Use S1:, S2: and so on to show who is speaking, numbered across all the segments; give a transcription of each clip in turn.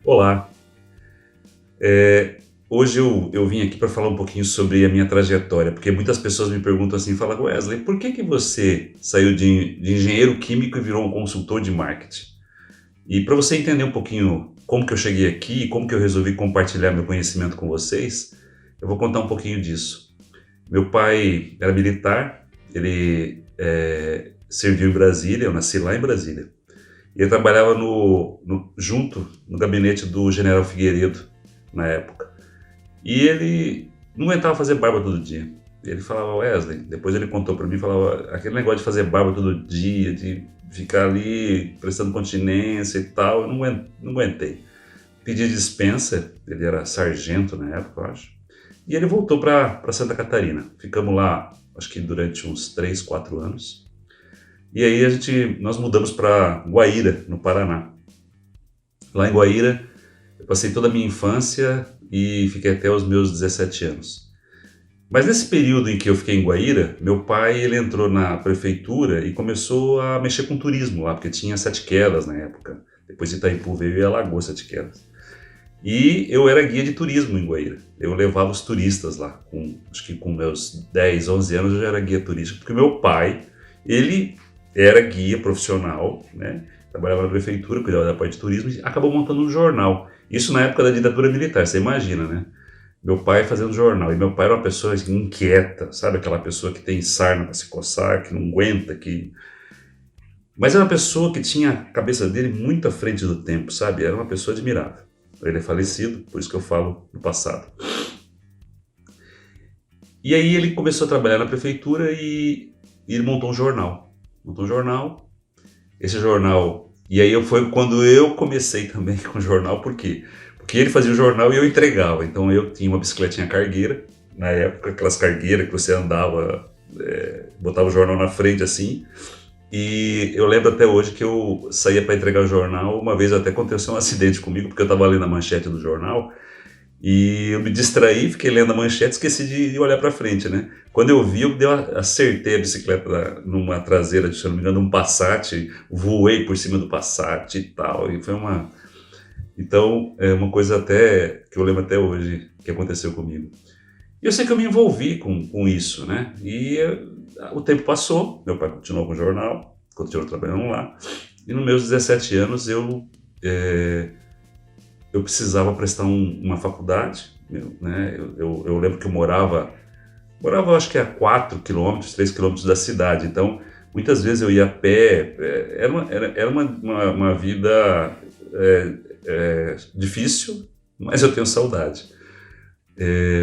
S1: Olá, hoje eu vim aqui para falar um pouquinho sobre a minha trajetória, porque muitas pessoas me perguntam assim, falam, Wesley, por que que você saiu de engenheiro químico e virou um consultor de marketing? E para você entender um pouquinho como que eu cheguei aqui e como que eu resolvi compartilhar meu conhecimento com vocês, eu vou contar um pouquinho disso. Meu pai era militar, ele serviu em Brasília, eu nasci lá em Brasília. E ele trabalhava junto no gabinete do General Figueiredo, na época. E ele não aguentava fazer barba todo dia. Ele falava, Wesley, depois ele contou para mim, falava, aquele negócio de fazer barba todo dia, de ficar ali prestando continência e tal, eu não aguentei. Pedi dispensa, ele era sargento na época, eu acho. E ele voltou para Santa Catarina. Ficamos lá, acho que durante uns 3, 4 anos. E aí nós mudamos para Guaíra, no Paraná. Lá em Guaíra, eu passei toda a minha infância e fiquei até os meus 17 anos. Mas nesse período em que eu fiquei em Guaíra, meu pai ele entrou na prefeitura e começou a mexer com turismo lá, porque tinha Sete Quedas na época. Depois de Itaipu veio e alagou Sete Quedas. E eu era guia de turismo em Guaíra. Eu levava os turistas lá. Acho que com meus 10, 11 anos eu já era guia turístico, porque meu pai, ele era guia profissional, né? Trabalhava na prefeitura, cuidava da parte de turismo e acabou montando um jornal. Isso na época da ditadura militar, você imagina, né? Meu pai fazendo jornal. E meu pai era uma pessoa assim, inquieta, sabe? Aquela pessoa que tem sarna para se coçar, que não aguenta, que... Mas era uma pessoa que tinha a cabeça dele muito à frente do tempo, sabe? Era uma pessoa admirável. Ele é falecido, por isso que eu falo no passado. E aí ele começou a trabalhar na prefeitura e ele montou um jornal. Montou um jornal. Esse jornal... E aí foi quando eu comecei também com o jornal, por quê? Porque ele fazia o jornal e eu entregava. Então eu tinha uma bicicletinha cargueira, na época, aquelas cargueiras que você andava, botava o jornal na frente assim. E eu lembro até hoje que eu saía para entregar o jornal. Uma vez até aconteceu um acidente comigo, porque eu estava lendo a manchete do jornal e eu me distraí, fiquei lendo a manchete, esqueci de olhar para frente, né? Quando eu vi, acertei a bicicleta numa traseira, se não me engano, um Passat, voei por cima do Passat e tal. E foi uma... Então, é uma coisa até que eu lembro até hoje que aconteceu comigo. E eu sei que eu me envolvi com isso, né? E o tempo passou, meu pai continuou com o jornal, continuou trabalhando lá. E nos meus 17 anos eu precisava prestar uma faculdade, né? Eu lembro que eu morava acho que a 4 quilômetros, 3 quilômetros da cidade. Então, muitas vezes eu ia a pé, era uma vida difícil, mas eu tenho saudade.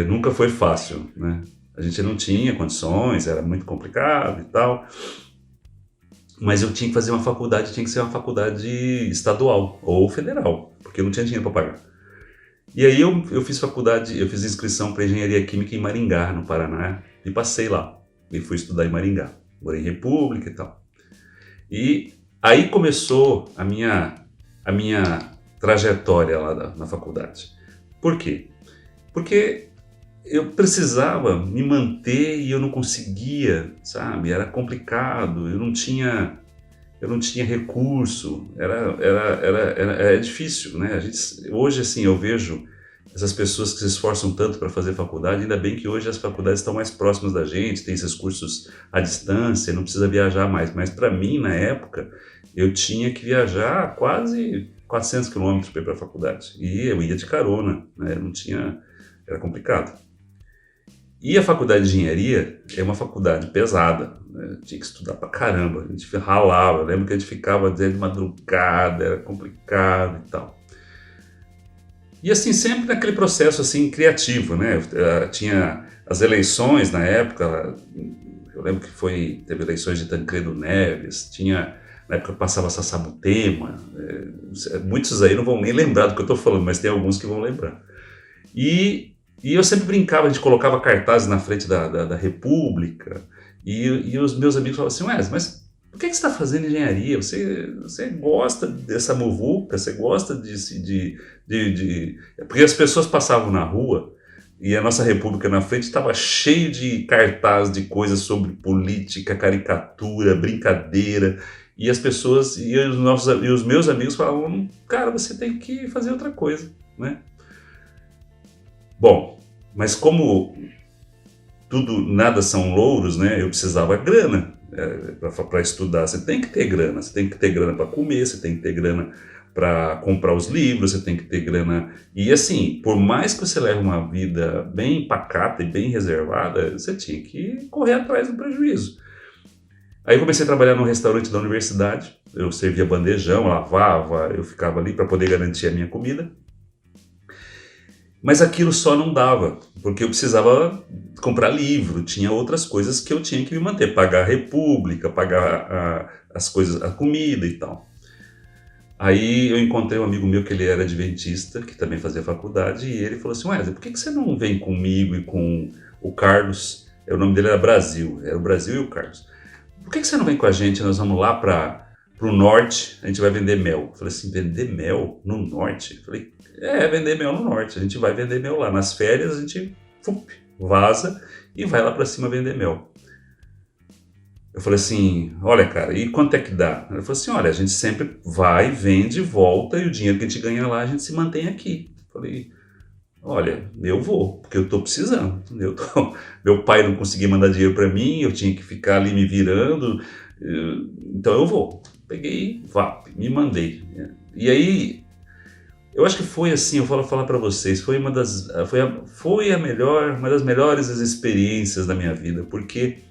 S1: Nunca foi fácil, né? A gente não tinha condições, era muito complicado e tal, mas eu tinha que fazer uma faculdade, tinha que ser uma faculdade estadual ou federal, porque eu não tinha dinheiro para pagar. E aí eu fiz faculdade, eu fiz inscrição para engenharia química em Maringá, no Paraná, e passei lá. E fui estudar em Maringá. Morei em República e tal. E aí começou a minha trajetória lá na faculdade. Por quê? Porque eu precisava me manter e eu não conseguia, sabe? Era complicado, eu não tinha recurso, era difícil, né? Hoje, assim, eu vejo essas pessoas que se esforçam tanto para fazer faculdade, ainda bem que hoje as faculdades estão mais próximas da gente, tem esses cursos à distância, não precisa viajar mais. Mas para mim, na época, eu tinha que viajar quase 400 quilômetros para ir para a faculdade. E eu ia de carona, né? Eu não tinha... Era complicado. E a faculdade de engenharia é uma faculdade pesada, né? Tinha que estudar pra caramba, a gente ralava, eu lembro que a gente ficava de madrugada, era complicado e tal. E assim, sempre naquele processo assim criativo, né? Tinha as eleições na época, eu lembro que teve eleições de Tancredo Neves, na época passava Sassabutema, muitos aí não vão nem lembrar do que eu estou falando, mas tem alguns que vão lembrar. E eu sempre brincava, a gente colocava cartazes na frente da República, e os meus amigos falavam assim, Wes, mas por que você está fazendo engenharia? Você gosta dessa muvuca, você gosta Porque as pessoas passavam na rua, e a nossa República na frente estava cheio de cartazes de coisas sobre política, caricatura, brincadeira, E as pessoas, e os meus amigos falavam, cara, você tem que fazer outra coisa, né? Bom, mas como tudo, nada são louros, né? Eu precisava grana para estudar. Você tem que ter grana, você tem que ter grana para comer, você tem que ter grana para comprar os livros, você tem que ter grana. E assim, por mais que você leve uma vida bem pacata e bem reservada, você tinha que correr atrás do prejuízo. Aí eu comecei a trabalhar no restaurante da universidade, eu servia bandejão, lavava, eu ficava ali para poder garantir a minha comida. Mas aquilo só não dava, porque eu precisava comprar livro, tinha outras coisas que eu tinha que me manter, pagar a república, pagar as coisas, a comida e tal. Aí eu encontrei um amigo meu que ele era adventista, que também fazia faculdade, e ele falou assim, Wesley, por que você não vem comigo e com o Carlos? O nome dele era Brasil, era o Brasil e o Carlos. Por que você não vem com a gente? Nós vamos lá para o norte, a gente vai vender mel. Eu falei assim, vender mel no norte? Eu falei, vender mel no norte, a gente vai vender mel lá. Nas férias a gente vaza e vai lá para cima vender mel. Eu falei assim, olha cara, e quanto é que dá? Ele falou assim, olha, a gente sempre vai, vende, volta e o dinheiro que a gente ganha lá a gente se mantém aqui. Eu falei, olha, eu vou, porque eu estou precisando. Meu pai não conseguia mandar dinheiro para mim, eu tinha que ficar ali me virando, então eu vou. Peguei, me mandei. E aí, eu acho que foi assim, eu vou falar para vocês, foi uma das melhores experiências da minha vida, porque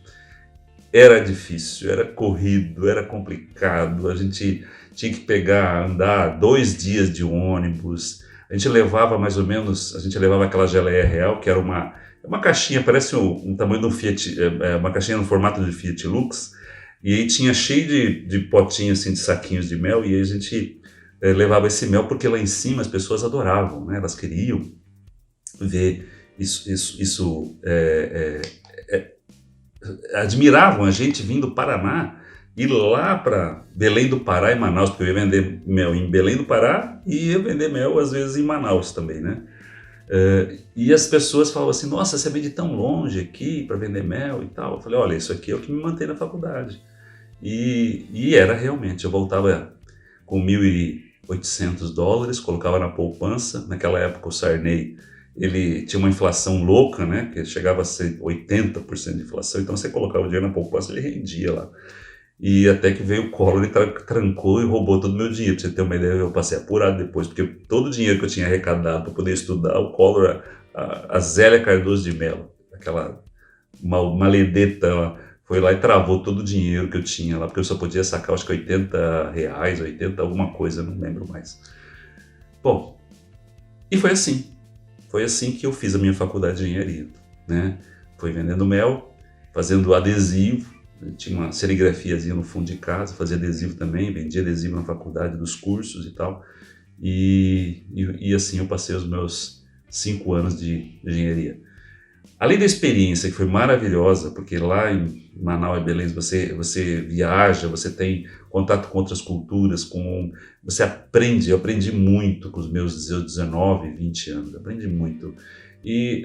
S1: era difícil, era corrido, era complicado, a gente tinha que andar 2 dias de ônibus, a gente levava mais ou menos, aquela geleia real, que era uma caixinha, parece um tamanho de um Fiat, uma caixinha no formato de Fiat Lux, e aí tinha cheio de potinhos assim, de saquinhos de mel, e aí a gente levava esse mel porque lá em cima as pessoas adoravam, né? Elas queriam ver isso admiravam a gente vindo do Paraná, ir lá para Belém do Pará e Manaus, porque eu ia vender mel em Belém do Pará e ia vender mel às vezes em Manaus também, né? E as pessoas falavam assim, nossa, você vem de tão longe aqui para vender mel e tal. Eu falei, olha, isso aqui é o que me mantém na faculdade. E era realmente, eu voltava com $1.800, colocava na poupança. Naquela época o Sarney, ele tinha uma inflação louca, né, que chegava a ser 80% de inflação, então você colocava o dinheiro na poupança, ele rendia lá. E até que veio o Collor e trancou e roubou todo o meu dinheiro. Pra você ter uma ideia, eu passei apurado depois, porque todo o dinheiro que eu tinha arrecadado para poder estudar, o Collor, a Zélia Cardoso de Mello, aquela maledeta, foi lá e travou todo o dinheiro que eu tinha lá, porque eu só podia sacar, acho que R$80, 80 alguma coisa, não lembro mais. Bom, e foi assim. Foi assim que eu fiz a minha faculdade de engenharia, né? Foi vendendo mel, fazendo adesivo, tinha uma serigrafiazinha no fundo de casa, fazia adesivo também, vendia adesivo na faculdade dos cursos e tal. E assim eu passei os meus 5 anos de engenharia. Além da experiência, que foi maravilhosa, porque lá em Manaus e Belém você viaja, você tem contato com outras culturas, você aprende. Eu aprendi muito com os meus 19, 20 anos, aprendi muito. E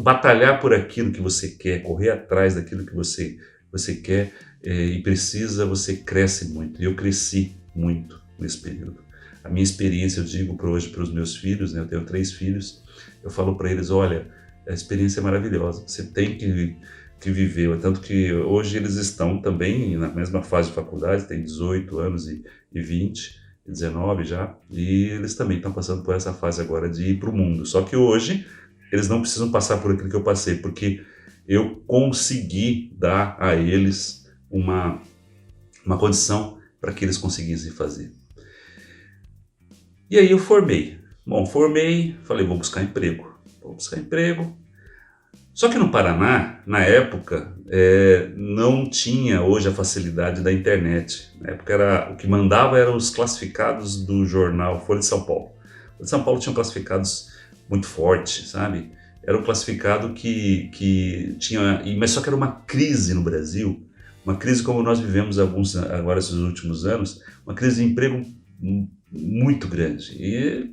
S1: batalhar por aquilo que você quer, correr atrás daquilo que você quer e precisa, você cresce muito. E eu cresci muito nesse período. A minha experiência, eu digo hoje para os meus filhos, né, eu tenho 3 filhos, eu falo para eles, olha, a experiência é maravilhosa, você tem que viver, tanto que hoje eles estão também na mesma fase de faculdade, tem 18 anos e 20, 19 já, e eles também estão passando por essa fase agora de ir para o mundo, só que hoje eles não precisam passar por aquilo que eu passei, porque eu consegui dar a eles uma condição para que eles conseguissem fazer. E aí eu formei. Bom, falei, vou buscar emprego. Só que no Paraná, na época, não tinha hoje a facilidade da internet. Na época o que mandava eram os classificados do jornal Folha de São Paulo. Folha de São Paulo tinha classificados muito fortes, sabe? Era um classificado que tinha... Mas só que era uma crise no Brasil, uma crise como nós vivemos agora esses últimos anos, uma crise de emprego muito grande. E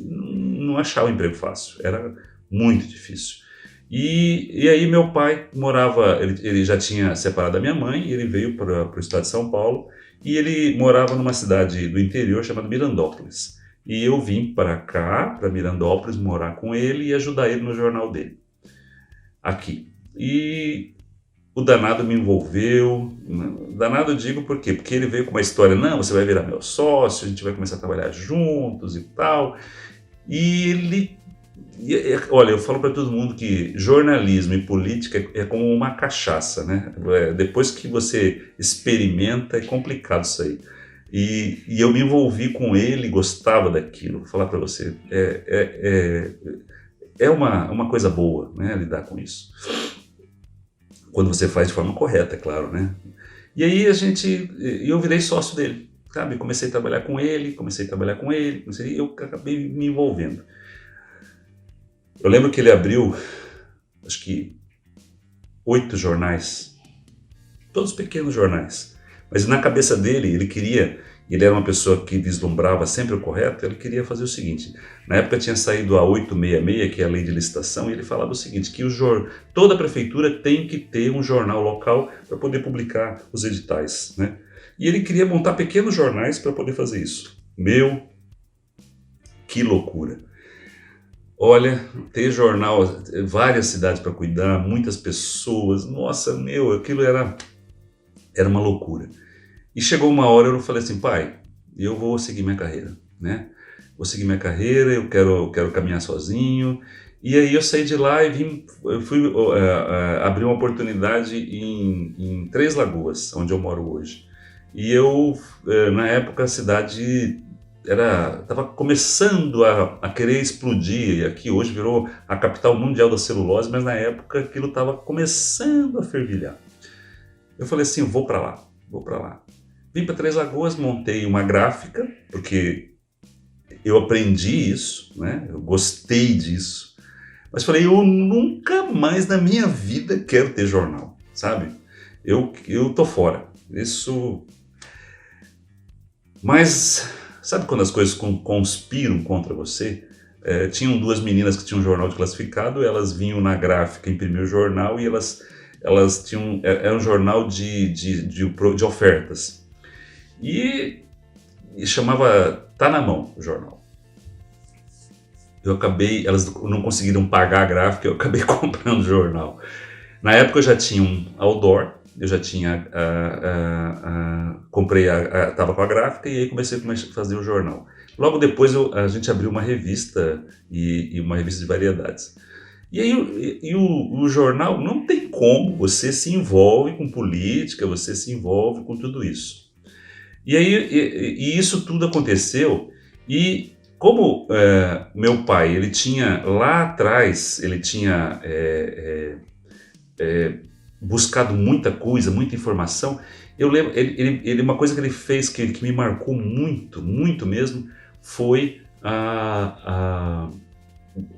S1: não achava emprego fácil, era muito difícil. E aí meu pai morava, ele já tinha separado da minha mãe, e ele veio para o estado de São Paulo, e ele morava numa cidade do interior chamada Mirandópolis. E eu vim para cá, para Mirandópolis, morar com ele e ajudar ele no jornal dele, aqui. E o danado me envolveu, danado eu digo por quê? Porque ele veio com uma história, não, você vai virar meu sócio, a gente vai começar a trabalhar juntos e tal. E ele, olha, eu falo para todo mundo que jornalismo e política é como uma cachaça, né? Depois que você experimenta, é complicado isso aí. E eu me envolvi com ele, gostava daquilo, vou falar para você, é uma coisa boa, né, lidar com isso. Quando você faz de forma correta, é claro, né? E aí eu virei sócio dele, sabe? Comecei a trabalhar com ele, eu acabei me envolvendo. Eu lembro que ele abriu, acho que 8 jornais, todos pequenos jornais. Mas na cabeça dele, ele era uma pessoa que vislumbrava sempre o correto, ele queria fazer o seguinte, na época tinha saído a 866, que é a lei de licitação, e ele falava o seguinte, que toda prefeitura tem que ter um jornal local para poder publicar os editais, né? E ele queria montar pequenos jornais para poder fazer isso. Meu, que loucura! Olha, ter jornal, várias cidades para cuidar, muitas pessoas, nossa, meu, aquilo era uma loucura. E chegou uma hora eu falei assim, pai, eu vou seguir minha carreira, né? Vou seguir minha carreira, eu quero caminhar sozinho. E aí eu saí de lá e fui abrir uma oportunidade em Três Lagoas, onde eu moro hoje. E eu, na época, a cidade estava começando a querer explodir, e aqui hoje virou a capital mundial da celulose, mas na época aquilo estava começando a fervilhar. Eu falei assim, vou para lá. Vim para Três Lagoas, montei uma gráfica, porque eu aprendi isso, né? Eu gostei disso. Mas falei, eu nunca mais na minha vida quero ter jornal, sabe? Eu tô fora. Isso... Mas sabe quando as coisas conspiram contra você? Tinham 2 meninas que tinham um jornal de classificado, elas vinham na gráfica imprimir o jornal e elas tinham... Era um jornal de ofertas. E chamava Tá na Mão o jornal. Elas não conseguiram pagar a gráfica, eu acabei comprando o jornal. Na época eu já tinha um outdoor, eu já tinha, estava com a gráfica e aí comecei a fazer o jornal. Logo depois a gente abriu uma revista, e uma revista de variedades. E aí o jornal, não tem como, você se envolve com política, você se envolve com tudo isso. E aí isso tudo aconteceu, e como meu pai, ele tinha lá atrás, ele tinha buscado muita coisa, muita informação, eu lembro, uma coisa que ele fez que me marcou muito, muito mesmo, foi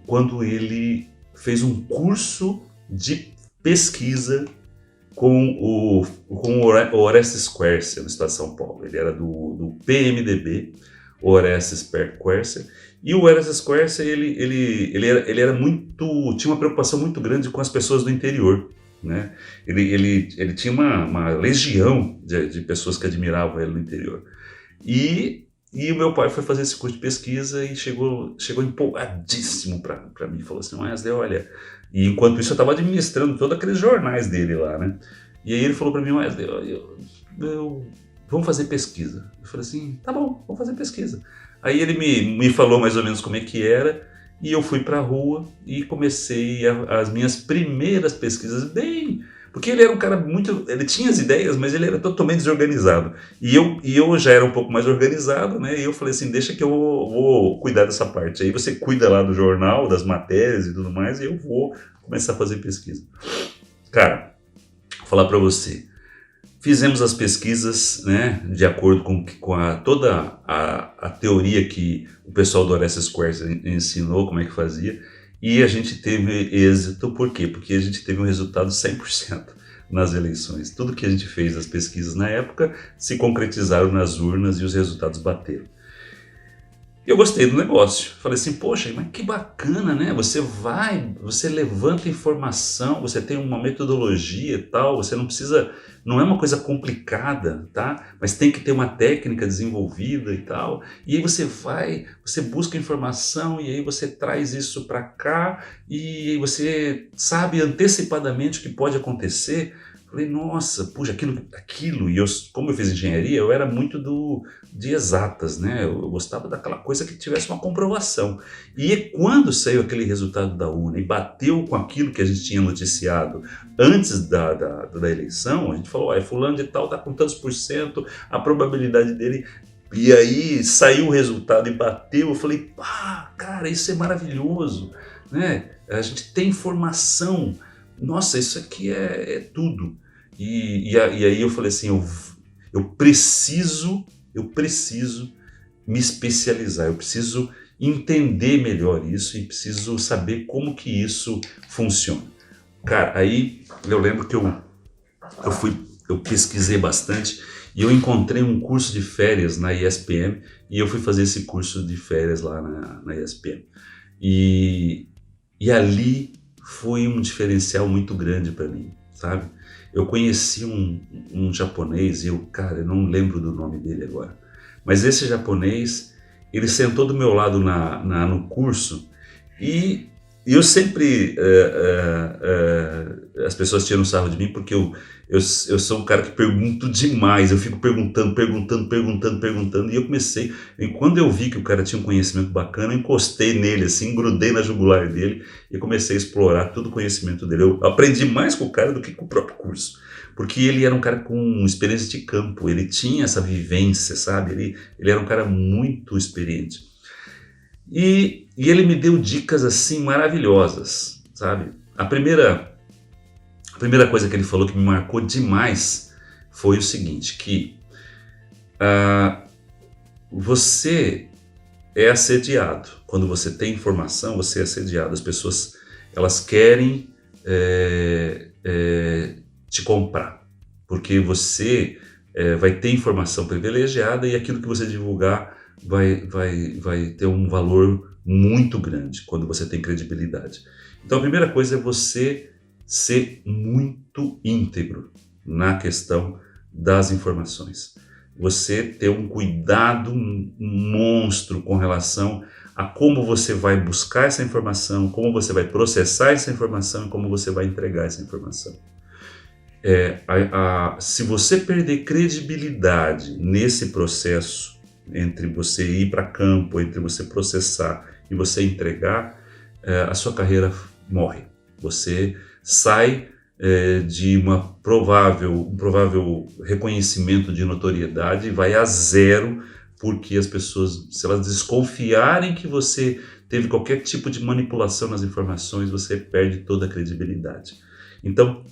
S1: quando ele fez um curso de pesquisa com o Orestes Quercia, no estado de São Paulo. Ele era do PMDB, o Orestes Quercia, e o Orestes Quercia, ele era muito, tinha uma preocupação muito grande com as pessoas do interior, né? Ele tinha uma legião de pessoas que admiravam ele no interior. E o meu pai foi fazer esse curso de pesquisa e chegou empolgadíssimo para mim, falou assim, Wesley, olha... E enquanto isso eu estava administrando todos aqueles jornais dele lá, né? E aí ele falou para mim, Wesley, vamos fazer pesquisa. Eu falei assim, tá bom, vamos fazer pesquisa. Aí ele me falou mais ou menos como é que era, e eu fui para a rua e comecei as minhas primeiras pesquisas bem... Porque ele era um cara muito... Ele tinha as ideias, mas ele era totalmente desorganizado. E eu já era um pouco mais organizado, né? E eu falei assim, deixa que eu vou cuidar dessa parte. Aí você cuida lá do jornal, das matérias e tudo mais, e eu vou começar a fazer pesquisa. Cara, vou falar para você. Fizemos as pesquisas, né? De acordo com toda a teoria que o pessoal do Orestes Quercia ensinou, como é que fazia. E a gente teve êxito, por quê? Porque a gente teve um resultado 100% nas eleições. Tudo que a gente fez, as pesquisas na época, se concretizaram nas urnas e os resultados bateram. Eu gostei do negócio. Falei assim, poxa, mas que bacana, né? Você vai, você levanta informação, você tem uma metodologia e tal, você não precisa, não é uma coisa complicada, tá? Mas tem que ter uma técnica desenvolvida e tal. E aí você vai, você busca informação e aí você traz isso para cá e você sabe antecipadamente o que pode acontecer. Falei, nossa, puxa, aquilo, e eu, como eu fiz engenharia, eu era muito de exatas, né? Eu gostava daquela coisa que tivesse uma comprovação. E quando saiu aquele resultado da urna e bateu com aquilo que a gente tinha noticiado antes da eleição, a gente falou, olha, fulano de tal está com tantos por cento, a probabilidade dele... E aí saiu o resultado e bateu, eu falei, pá, cara, isso é maravilhoso, né? A gente tem informação, nossa, isso aqui é tudo. E aí eu falei assim, eu preciso me especializar, eu preciso entender melhor isso e preciso saber como que isso funciona. Cara, aí eu lembro que eu pesquisei bastante e eu encontrei um curso de férias na ESPM e eu fui fazer esse curso de férias lá na ESPM. E ali foi um diferencial muito grande para mim, sabe? Eu conheci um japonês e cara, eu não lembro do nome dele agora. Mas esse japonês, ele sentou do meu lado no curso e eu sempre, as pessoas tiram sarro de mim porque eu sou um cara que pergunto demais, eu fico perguntando, e eu comecei, e quando eu vi que o cara tinha um conhecimento bacana, eu encostei nele assim, grudei na jugular dele e comecei a explorar todo o conhecimento dele. Eu aprendi mais com o cara do que com o próprio curso, porque ele era um cara com experiência de campo, ele tinha essa vivência, sabe? Ele era um cara muito experiente. E ele me deu dicas assim maravilhosas, sabe? A primeira coisa que ele falou que me marcou demais foi o seguinte, que você é assediado. Quando você tem informação, você é assediado. As pessoas, elas querem te comprar, porque você vai ter informação privilegiada e aquilo que você divulgar vai ter um valor muito grande quando você tem credibilidade. Então a primeira coisa é você ser muito íntegro na questão das informações. Você ter um cuidado monstro com relação a como você vai buscar essa informação, como você vai processar essa informação e como você vai entregar essa informação. Se você perder credibilidade nesse processo, entre você ir para campo, entre você processar e você entregar, a sua carreira morre. Você sai de um provável reconhecimento de notoriedade e vai a zero, porque as pessoas, se elas desconfiarem que você teve qualquer tipo de manipulação nas informações, você perde toda a credibilidade. Então,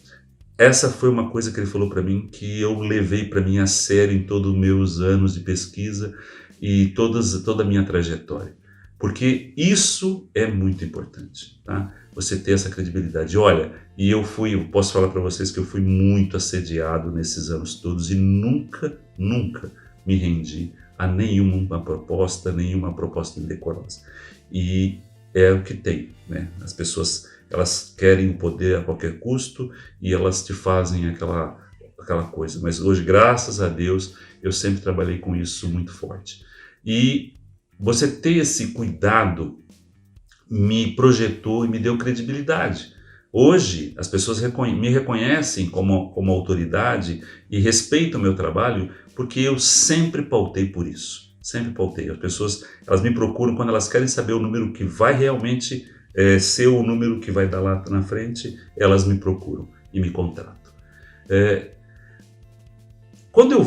S1: essa foi uma coisa que ele falou para mim, que eu levei para mim a sério em todos os meus anos de pesquisa e toda a minha trajetória. Porque isso é muito importante, tá? Você ter essa credibilidade. Olha, e eu posso falar para vocês que eu fui muito assediado nesses anos todos e nunca me rendi a nenhuma proposta indecorosa. E é o que tem, né? As pessoas, elas querem o poder a qualquer custo e elas te fazem aquela coisa. Mas hoje, graças a Deus, eu sempre trabalhei com isso muito forte. E você ter esse cuidado me projetou e me deu credibilidade. Hoje, as pessoas me reconhecem como autoridade e respeitam o meu trabalho porque eu sempre pautei por isso. Sempre pautei. As pessoas, elas me procuram quando elas querem saber o número que vai realmente ser o número que vai dar lá na frente, elas me procuram e me contratam. Quando eu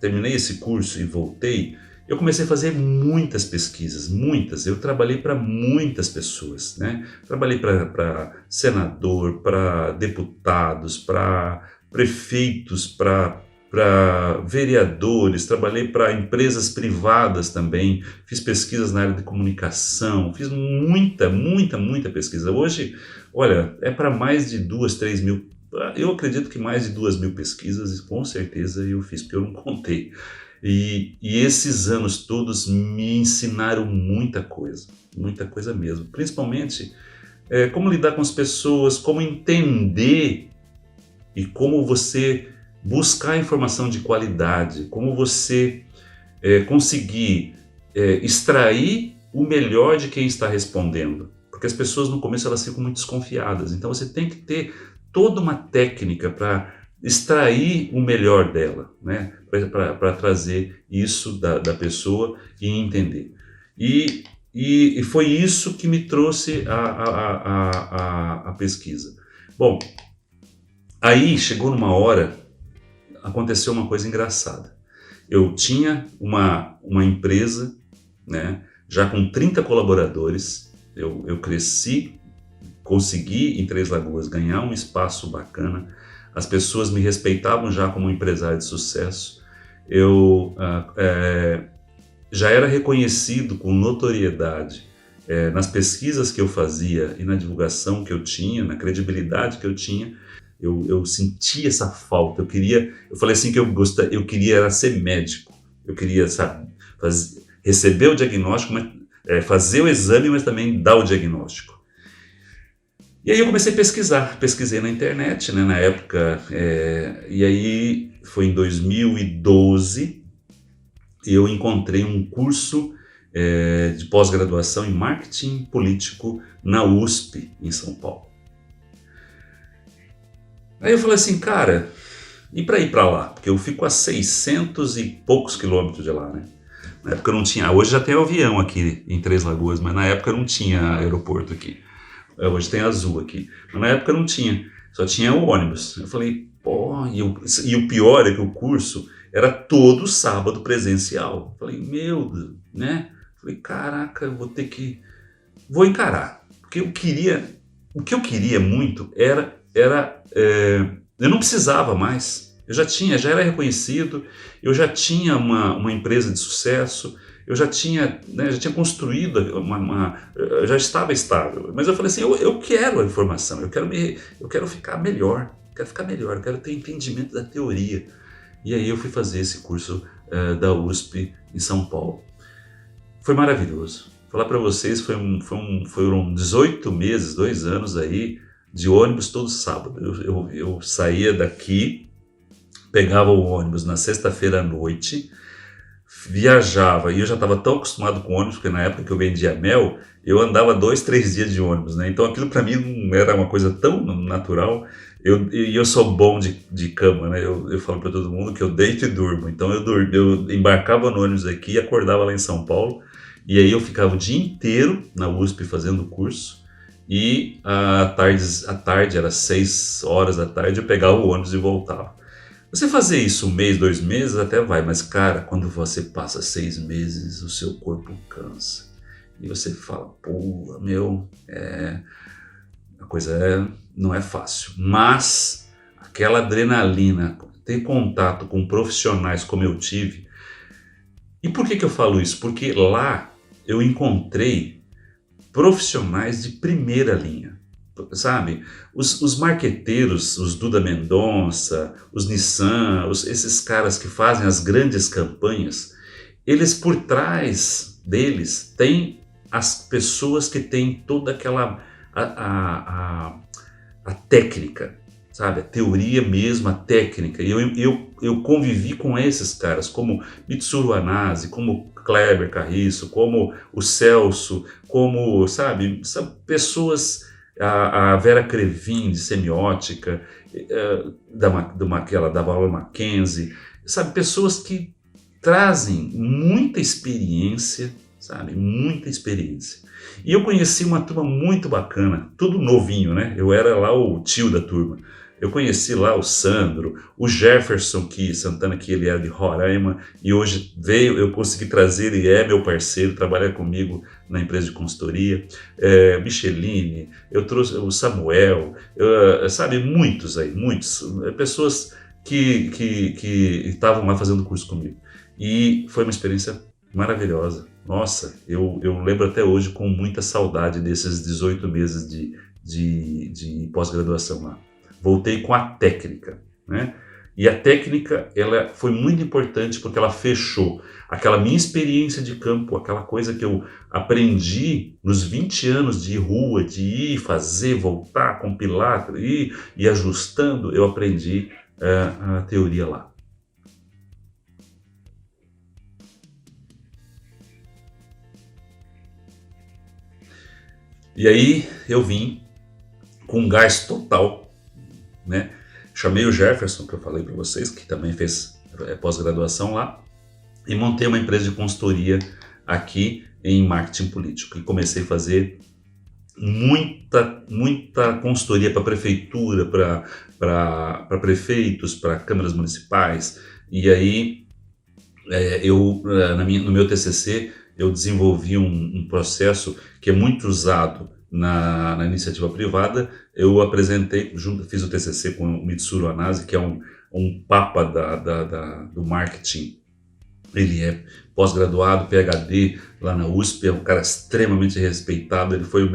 S1: terminei esse curso e voltei, eu comecei a fazer muitas pesquisas, muitas. Eu trabalhei para muitas pessoas, né? Trabalhei para senador, para deputados, para prefeitos, para vereadores, trabalhei para empresas privadas também, fiz pesquisas na área de comunicação, fiz muita pesquisa. Hoje, olha, é para mais de 2, 3 mil, eu acredito que mais de 2 mil pesquisas, com certeza eu fiz, porque eu não contei. E esses anos todos me ensinaram muita coisa mesmo. Principalmente como lidar com as pessoas, como entender e como você buscar informação de qualidade, como você conseguir extrair o melhor de quem está respondendo. Porque as pessoas no começo elas ficam muito desconfiadas, então você tem que ter toda uma técnica para extrair o melhor dela, né? Para trazer isso da pessoa e entender. E, e foi isso que me trouxe a pesquisa. Bom, aí chegou numa hora, aconteceu uma coisa engraçada. Eu tinha uma empresa, né, já com 30 colaboradores, eu cresci, consegui em Três Lagoas ganhar um espaço bacana, as pessoas me respeitavam já como um empresário de sucesso, eu já era reconhecido com notoriedade nas pesquisas que eu fazia e na divulgação que eu tinha, na credibilidade que eu tinha. Eu senti essa falta, eu falei assim que eu queria era ser médico, eu queria, sabe, receber o diagnóstico, fazer o exame, mas também dar o diagnóstico. E aí eu comecei a pesquisei na internet, né, na época, e aí foi em 2012, eu encontrei um curso de pós-graduação em marketing político na USP, em São Paulo. Aí eu falei assim, cara, e para ir para lá? Porque eu fico a 600 e poucos quilômetros de lá, né? Na época não tinha, hoje já tem avião aqui em Três Lagoas, mas na época não tinha aeroporto aqui. Hoje tem Azul aqui, mas na época não tinha, só tinha o ônibus. Eu falei, pô, e o pior é que o curso era todo sábado presencial. Eu falei, meu Deus, né? Eu falei, caraca, vou encarar. Porque o que eu queria muito era eu não precisava mais, já era reconhecido, eu já tinha uma empresa de sucesso, eu já tinha construído eu já estava estável, mas eu falei assim, eu quero a informação, eu quero ficar melhor, eu quero ter entendimento da teoria. E aí eu fui fazer esse curso da USP em São Paulo. Foi maravilhoso. Falar para vocês, foram 18 meses, 2 anos aí, de ônibus todo sábado. Eu saía daqui, pegava o ônibus na sexta-feira à noite, viajava, e eu já estava tão acostumado com ônibus, porque na época que eu vendia mel, eu andava 2, 3 dias de ônibus, né? Então aquilo para mim não era uma coisa tão natural, e eu sou bom de cama, né? Eu falo para todo mundo que eu deito e durmo, então eu embarcava no ônibus aqui e acordava lá em São Paulo, e aí eu ficava o dia inteiro na USP fazendo o curso, e à tarde, era 6 horas da tarde, eu pegava o ônibus e voltava. Você fazer isso 1 mês, 2 meses até vai, mas cara, quando você passa 6 meses, o seu corpo cansa. E você fala, pô, a coisa não é fácil. Mas aquela adrenalina, ter contato com profissionais como eu tive. E por que eu falo isso? Porque lá eu encontrei profissionais de primeira linha, sabe? Os marqueteiros, os Duda Mendonça, os Nissan, esses caras que fazem as grandes campanhas, eles por trás deles têm as pessoas que têm toda aquela a técnica, sabe? A teoria mesmo, a técnica. E eu convivi com esses caras, como Mitsuru Anase, como Kleber Carriço, como o Celso, como, sabe, são pessoas, a Vera Crevin, de semiótica, da Paula Mackenzie, sabe, pessoas que trazem muita experiência, sabe, muita experiência. E eu conheci uma turma muito bacana, tudo novinho, né? Eu era lá o tio da turma. Eu conheci lá o Sandro, o Jefferson Santana, que ele era de Roraima, e hoje eu consegui trazer, ele é meu parceiro, trabalha comigo na empresa de consultoria, Micheline, eu trouxe o Samuel, sabe, muitos, pessoas que estavam lá fazendo curso comigo. E foi uma experiência maravilhosa. Nossa, eu lembro até hoje com muita saudade desses 18 meses de pós-graduação lá. Voltei com a técnica, né? E a técnica, ela foi muito importante porque ela fechou aquela minha experiência de campo, aquela coisa que eu aprendi nos 20 anos de rua, de ir, fazer, voltar, compilar, ir ajustando, eu aprendi a teoria lá. E aí eu vim com um gás total, né? Chamei o Jefferson, que eu falei para vocês, que também fez pós-graduação lá, e montei uma empresa de consultoria aqui em marketing político. E comecei a fazer muita consultoria para prefeitura, para prefeitos, para câmaras municipais. E aí no meu TCC eu desenvolvi um processo que é muito usado na iniciativa privada. Eu apresentei, fiz o TCC com o Mitsuru Anase, que é um papa do marketing. Ele é pós-graduado, PhD lá na USP, é um cara extremamente respeitado, ele foi o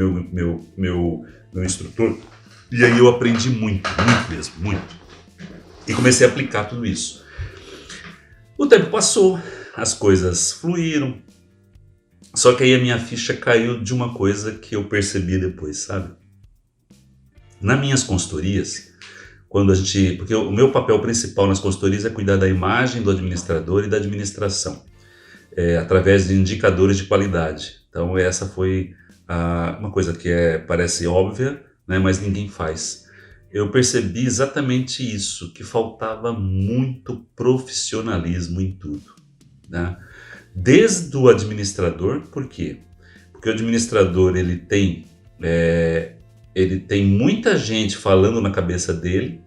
S1: meu instrutor. E aí eu aprendi muito mesmo, muito. E comecei a aplicar tudo isso. O tempo passou, as coisas fluíram, só que aí a minha ficha caiu de uma coisa que eu percebi depois, sabe? Nas minhas consultorias, porque o meu papel principal nas consultorias é cuidar da imagem do administrador e da administração, através de indicadores de qualidade. Então essa foi uma coisa que parece óbvia, né, mas ninguém faz. Eu percebi exatamente isso, que faltava muito profissionalismo em tudo, né? Desde o administrador, por quê? Porque o administrador ele tem muita gente falando na cabeça dele,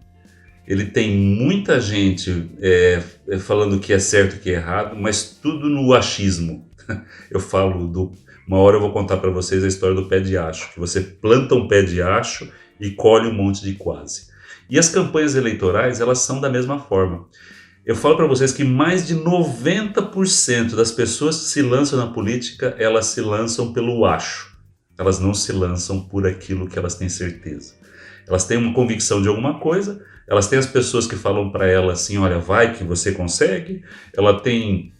S1: ele tem muita gente falando que é certo e que é errado, mas tudo no achismo. Eu falo uma hora eu vou contar para vocês a história do pé de acho, que você planta um pé de acho e colhe um monte de quase. E as campanhas eleitorais, elas são da mesma forma. Eu falo para vocês que mais de 90% das pessoas que se lançam na política, elas se lançam pelo acho. Elas não se lançam por aquilo que elas têm certeza. Elas têm uma convicção de alguma coisa, elas têm as pessoas que falam para ela assim, olha, vai que você consegue. Ela tem,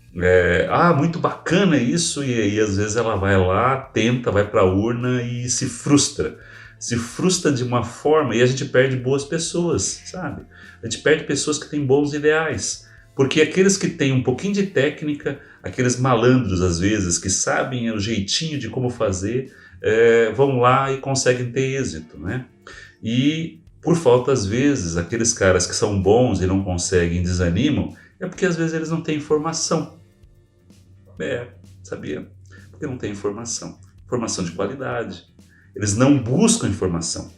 S1: muito bacana isso, e aí às vezes ela vai lá, tenta, vai para a urna e se frustra. Se frustra de uma forma e a gente perde boas pessoas, sabe? A gente perde pessoas que têm bons ideais. Porque aqueles que têm um pouquinho de técnica, aqueles malandros às vezes, que sabem o jeitinho de como fazer, vão lá e conseguem ter êxito, né? E por falta às vezes, aqueles caras que são bons e não conseguem, desanimam, é porque às vezes eles não têm informação. Sabia? Porque não tem informação de qualidade. Eles não buscam informação.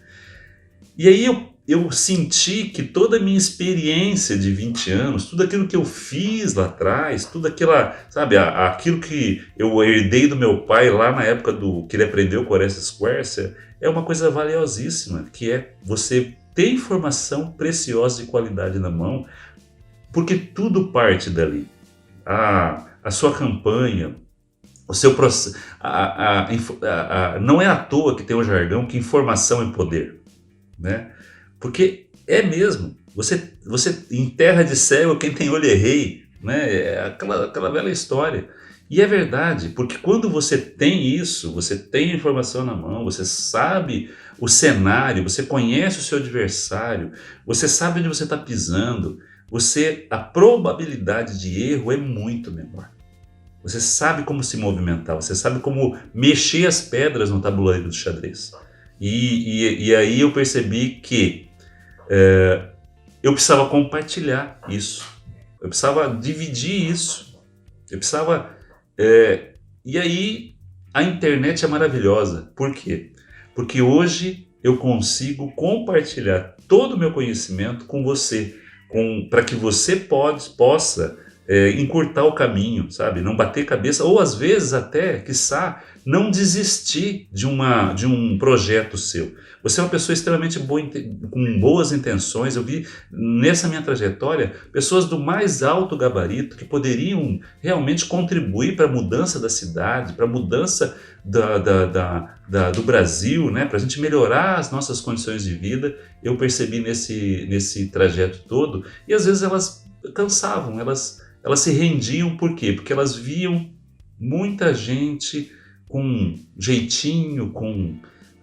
S1: E aí eu senti que toda a minha experiência de 20 anos, tudo aquilo que eu fiz lá atrás, tudo aquilo que eu herdei do meu pai lá na época que ele aprendeu com Orestes Quercia, é uma coisa valiosíssima, que é você ter informação preciosa de qualidade na mão, porque tudo parte dali. A sua campanha, o seu processo, não é à toa que tem um jargão que informação é poder, né? Porque é mesmo, você em terra de cego quem tem olho é rei, né? É aquela velha história. E é verdade, porque quando você tem isso, você tem a informação na mão, você sabe o cenário, você conhece o seu adversário, você sabe onde você está pisando, a probabilidade de erro é muito menor. Você sabe como se movimentar, você sabe como mexer as pedras no tabuleiro do xadrez. E aí eu percebi que eu precisava compartilhar isso, eu precisava dividir isso, eu precisava... e aí a internet é maravilhosa. Por quê? Porque hoje eu consigo compartilhar todo o meu conhecimento com você, para que você possa encurtar o caminho, sabe? Não bater cabeça, ou às vezes até, quiçá, não desistir de um projeto seu. Você é uma pessoa extremamente boa, com boas intenções. Eu vi nessa minha trajetória pessoas do mais alto gabarito que poderiam realmente contribuir para a mudança da cidade, para a mudança do Brasil, né? Para a gente melhorar as nossas condições de vida. Eu percebi nesse trajeto todo, e às vezes elas cansavam, elas se rendiam. Por quê? Porque elas viam muita gente com jeitinho, com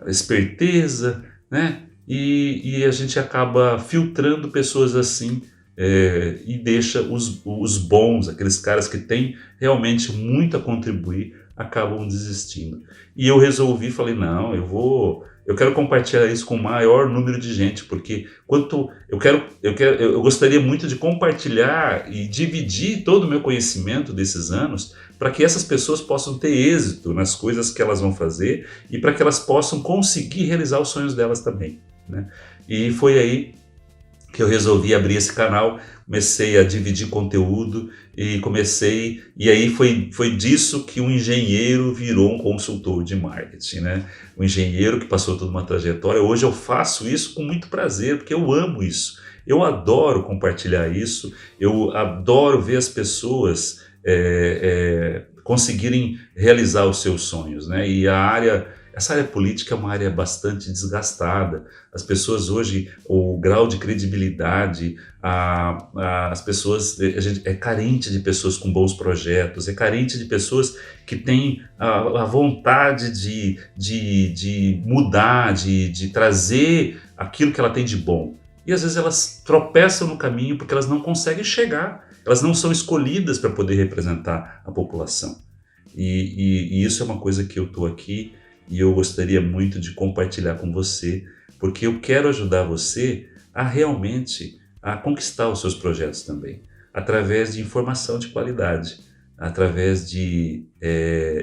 S1: esperteza, né? E a gente acaba filtrando pessoas assim, e deixa os bons, aqueles caras que têm realmente muito a contribuir, acabam desistindo. E eu resolvi, falei, não, eu quero compartilhar isso com o maior número de gente, porque eu gostaria muito de compartilhar e dividir todo o meu conhecimento desses anos, para que essas pessoas possam ter êxito nas coisas que elas vão fazer e para que elas possam conseguir realizar os sonhos delas também, né? E foi aí que eu resolvi abrir esse canal, comecei a dividir conteúdo e aí foi disso que um engenheiro virou um consultor de marketing, né? Um engenheiro que passou toda uma trajetória. Hoje eu faço isso com muito prazer, porque eu amo isso. Eu adoro compartilhar isso, eu adoro ver as pessoas conseguirem realizar os seus sonhos, né? E essa área política é uma área bastante desgastada. As pessoas hoje, o grau de credibilidade, as pessoas, a gente é carente de pessoas com bons projetos, é carente de pessoas que têm a vontade de mudar, de trazer aquilo que ela tem de bom. E às vezes elas tropeçam no caminho porque elas não conseguem chegar, elas não são escolhidas para poder representar a população. E isso é uma coisa que eu estou aqui e eu gostaria muito de compartilhar com você, porque eu quero ajudar você a realmente conquistar os seus projetos também, através de informação de qualidade, através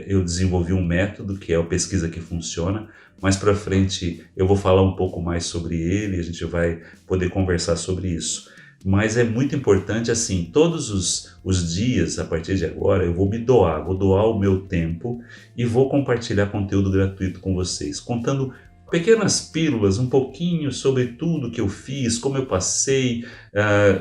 S1: eu desenvolvi um método que é o Pesquisa que Funciona. Mais para frente eu vou falar um pouco mais sobre ele, a gente vai poder conversar sobre isso. Mas é muito importante, assim, todos os dias, a partir de agora, eu vou vou doar o meu tempo e vou compartilhar conteúdo gratuito com vocês, contando pequenas pílulas, um pouquinho sobre tudo que eu fiz, como eu passei,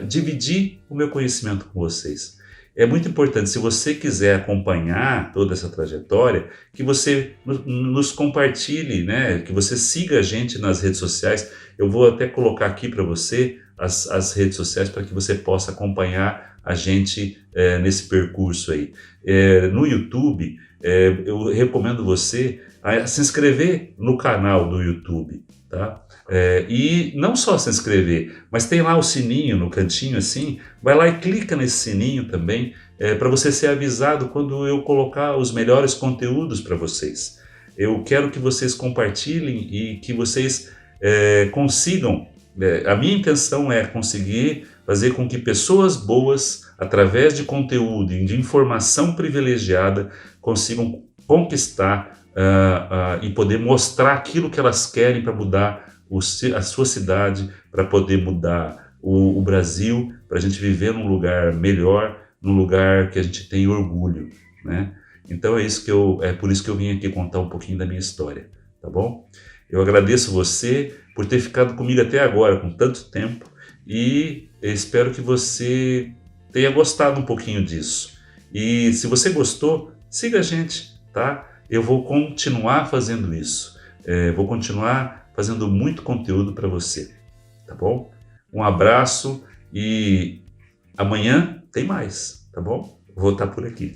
S1: dividir o meu conhecimento com vocês. É muito importante, se você quiser acompanhar toda essa trajetória, que você nos compartilhe, né? Que você siga a gente nas redes sociais. Eu vou até colocar aqui para você as redes sociais para que você possa acompanhar a gente nesse percurso aí. No YouTube, eu recomendo você a se inscrever no canal do YouTube, tá? E não só se inscrever, mas tem lá o sininho no cantinho assim, vai lá e clica nesse sininho também, para você ser avisado quando eu colocar os melhores conteúdos para vocês. Eu quero que vocês compartilhem e que vocês consigam. A minha intenção é conseguir fazer com que pessoas boas, através de conteúdo e de informação privilegiada, consigam conquistar e poder mostrar aquilo que elas querem para mudar a sua cidade, para poder mudar o Brasil, para a gente viver num lugar melhor, num lugar que a gente tem orgulho, né? Então é por isso que eu vim aqui contar um pouquinho da minha história, tá bom? Eu agradeço você por ter ficado comigo até agora, com tanto tempo, e eu espero que você tenha gostado um pouquinho disso. E se você gostou, siga a gente, tá? Eu vou continuar fazendo isso, vou continuar fazendo muito conteúdo para você, tá bom? Um abraço e amanhã tem mais, tá bom? Vou estar por aqui.